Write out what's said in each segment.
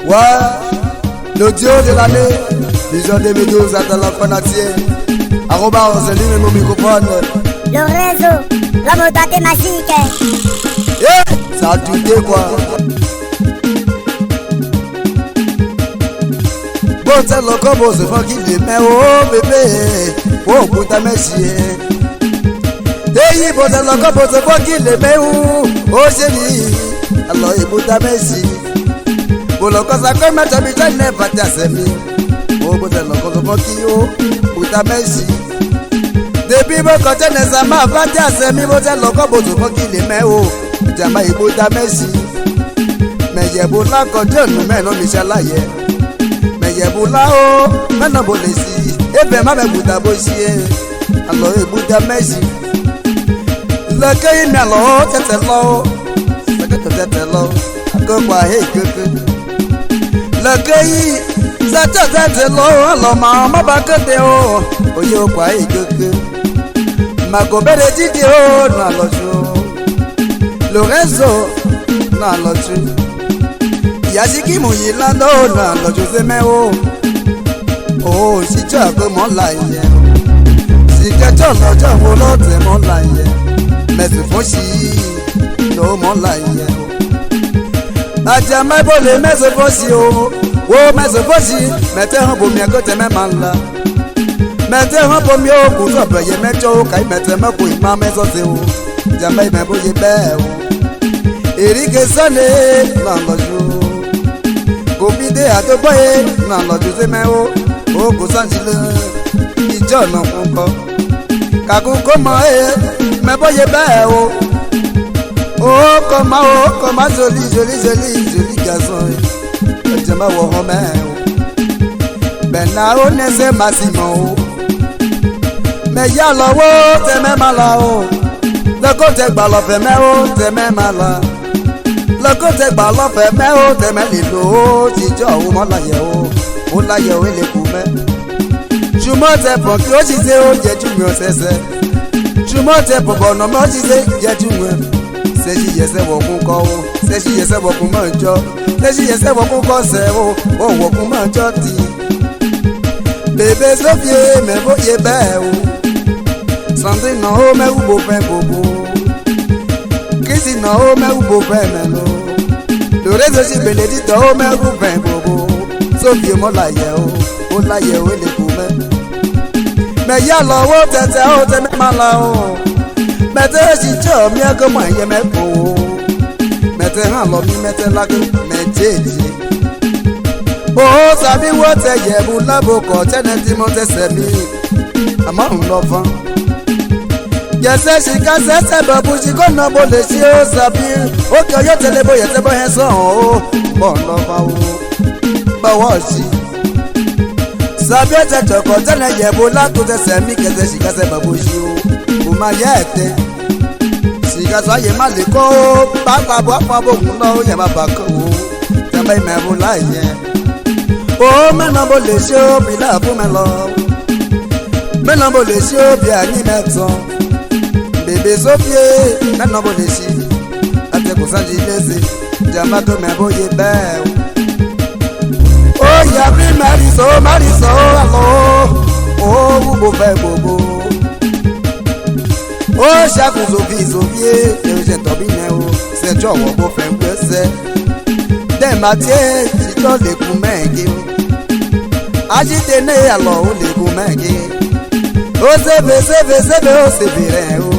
Ouais, l'audio de l'année, vision 2012 à la fanatier. Arroba, on se lit mon microphone. Le réseau, la modalité magique. Eh, ça a douté quoi. Bon, c'est le combo, c'est pas qui les met, oh bébé. Oh, putain, merci. Hey, bon, c'est le combo, c'est pas qui les met, oh chérie. Alors, il putain, merci. Bolokosa kama tabita ne pata semi. O bote lokoso fokio, uta merci. Depuis mon côté ne sama pata semi bote loko boto foki le me o. Jama ibuta merci. Me yebula kojo nu me no mishalaye. Me yebula o, me no bolesi. Ebe ma me buta bosie. Alo ibuta merci. Leke imi alo tete lo. Seke tete lo. Akokwa he keke. Lọ́kẹ́yì sẹ́tẹ̀tẹ̀ lọ́wọ́ lọ́mọ ọmọ bá kéde o oyè òkú ayé kéke màgòbẹ́rẹ́ dídì o nà lọ́jú Lorenzo nà lọ́jú ìyásíkìmù yìí lánà o nà lọ́jú sẹ́mẹ́ o síjọ́ àgbẹ̀ mọ́ là yẹ síkẹ́jọ́ lọ́jọ́ wo lọ́tẹ̀ mọ́ là yẹ mẹ̀sì fún sí ló mọ́ là yẹ o. Aja mai bole mezo fosi o wo mezo fosi mete ho bomi agote me manla mete ho bomi o ku so beye mejo o kai mete me ku ima mezo se o jamai me boye be o erike sane na loju ko bide atoboye na loju se me o ku sanjile ijo na kunko kaku ko mo me boye be o. Oh, comment joli garçon. Je m'en vais Romain. Ben là, on est ce Massimo. Mais y'a l'eau, t'es même là. Le côté ballon fait mais oh, t'es même là. Le côté ballon fait mais oh, t'es même l'eau. Si tu as au moins la yao, on la yao et les coumets. Je m'en t'ai pour que je disais, oh, j'ai du mieux, c'est. Je m'en t'ai pour bon, non, moi, je disais, j'ai du mieux. Seji yese wokunko o seji yese wokunmanjo seji yese wokunko se o wokunmanjo ti bébé Sophie me voye be o Sandrine no o me ubo fe bobo Christine no o me ubo fe melo Lorenzo si Benedito o me ubo fe bobo Sophie mo la ye o le kume me ya lo wo tete o te me mala o mete si cho mi ako mo ye me po mete han lo mi mete la ko mejeje o sabi wo te ye bu labo ko teneti mo te se mi ama un lo fan yese si ka se babu si ko no bo le si o sabi o ke yo tele bo ye te bo he so o bo lo fa o ba wo si sabi te to ko tene ye bu la to te se mi ke se si ka se babu si o ma yete siga so ye ma le ko papa bo afa bo kun lo ye ma ba ko te ba me bu la ye o me no bo le se o bi la bu me lo me no bo le se o bi ani me ton bébé Sophie me no bo le si ate ko sanji leze jama to me bo ye be o ya bi mariso alo o bu bo fe bobo. Oh, chaque Sophie, j'ai tombé néo, c'est toi où on fait un peu c'est. Des matières, si tu les coumengues, agité né alors les coumengues. Oh, c'est vrai, oh,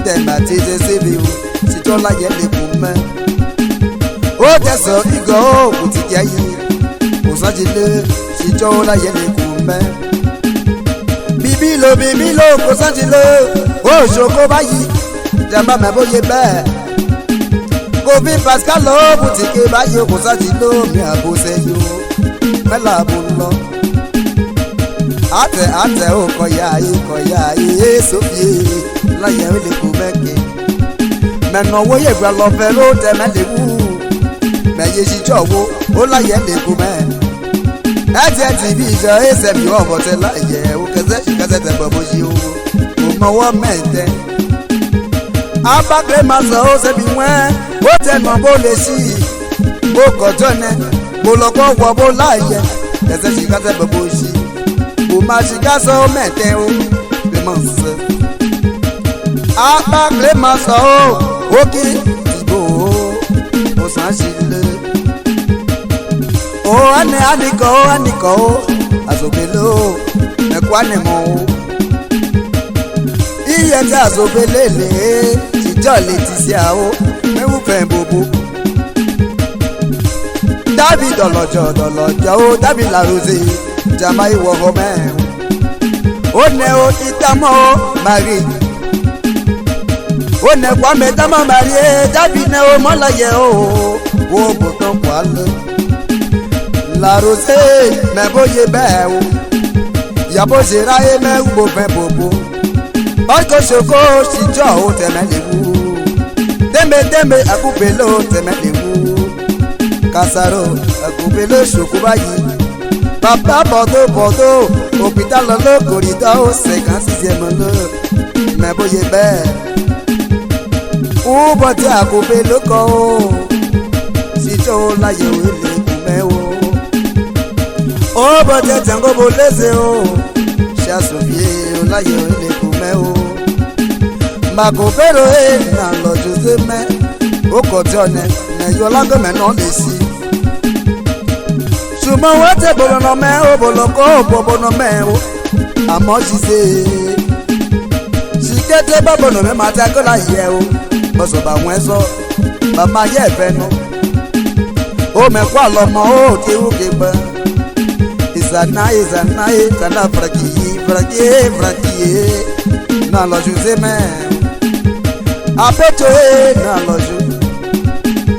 des matières, c'est vrai, si tu la y les coumengues. Oh, t'es so, Igo, boutique aïe, au Sanjile, si tu la y les coumengues. Bibilo, ko sanjile, o joko bayi, jamba me boye be. Kofi Pascal o boutique bayi ko sanjile, mi abose yo, me la bulo. Ate o koya Sophie, la ye le kumeke. Me no wo ye gba lo fe lo te me le wu. Me ye si jowo, o la ye le kumeke. Ati TV jo ese mi o bote la ye o keze te bobo ji o mo wo mente abakle ma so o se bi wen o te mo bo le si o ko jone boloko wo bo laye ese shikase boboshi o ma shikase o mete o Clémence apa Clémence o oki ibo o san shile o aniko azobelo mekwane mo iye ka azobelele tijo Laetitia o mewu fe bobo David dọlọjọ o David la rose jama iwọ ọmọ ẹ o ne o itamo Marie o ne kwame tamo Marie David ne o mọlọyẹ o bòtọ kwalẹ la rose mẹ bóyá bẹ́ẹ̀ o yàbò ṣe ráyé mẹ́wù bò fẹ́ bòbò ọkọ̀ ṣoko ṣìjọ́ o tẹ̀mẹ́ lè wú tẹ́mẹ́tẹ́mẹ́ àkúpẹ́lẹ́ o tẹ̀mẹ́ lè wú. Kasaro akubele sokuba yi papa bọdọ hôpital lọ corridor 56e lọ mẹbóye bẹ́ẹ̀ ó bọtí akubele kọ o síjọ láyé o ilé kùmẹ o ó bọtí tẹngọbọ lẹsẹ o ṣàṣòfìyẹ o láyé o ilé kùmẹ o makobero e nà lọ jose mẹ ó kọ tí ọ̀nẹ́ nẹ̀yọ́ lágọ̀mẹ́ náà lè sí. ṣùgbọ́n wọ́n tẹ̀ bọ̀lọ̀nà mẹ́ o bọ̀lọ̀kọ́ ò bọ̀bọ̀nà mẹ́ o àmọ́ ṣiṣẹ́ ṣìkété bọ̀bọ̀nà mẹ́ máa ta kọ́lá yẹ o bọ̀sọ̀bà wọn sọ bàmá yẹ ẹ̀fẹ́ nu ó mẹ́kọ́ àlọ́mọ ó kéwú kégbẹ́ ìsànáyé kàdá farakiye náà lọ́jọ́ ṣe mẹ́ apẹ́tọ́ náà lọ́jọ́.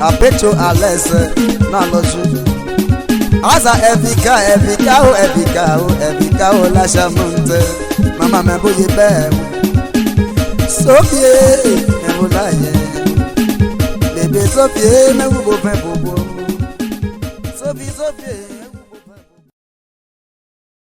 Apecho alese na loju Asa evika o la chamonte Mama me boye be Sofie me bolaye Bébé Sofie me wo bo fe bobo Sofie